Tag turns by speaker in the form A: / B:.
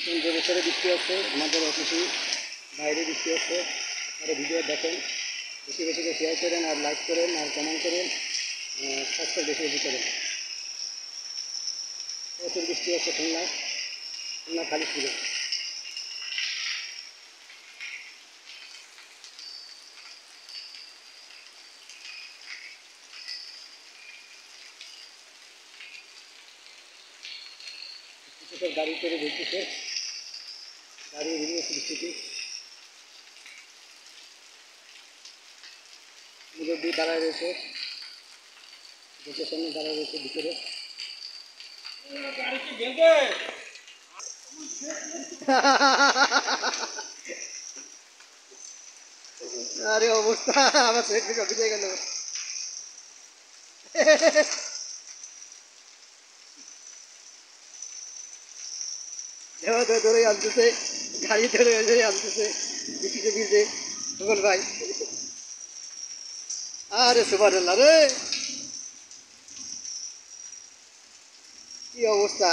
A: যে ভিতরে বৃষ্টি হচ্ছে, আমাদের অফিসে বাইরে বৃষ্টি হচ্ছে। আপনারা ভিডিও দেখেন, বেশি বেশি করে শেয়ার করেন, আর লাইক করেন, আর কমেন্ট করেন, সাবস্ক্রাইব বেশি বেশি করেন। প্রচুর বৃষ্টি হচ্ছে খুলনা খালি ছিল। গাড়ি করে ঘুরতেছে, গাড়ি ঘুরিয়ে বৃষ্টিতে মুরব্বী দাঁড়ায় রয়েছে, গেটের সামনে দাঁড়ায় রয়েছে ভিতরে। আরে অবস্থা, আমার সেট থেকে ভিজে গেল। ধরে আনতেছে, গাড়ি ধরে আনতেছে বৃষ্টিতে ভিজে সুবল ভাই। আরে সুবহানাল্লাহ রে, কি অবস্থা।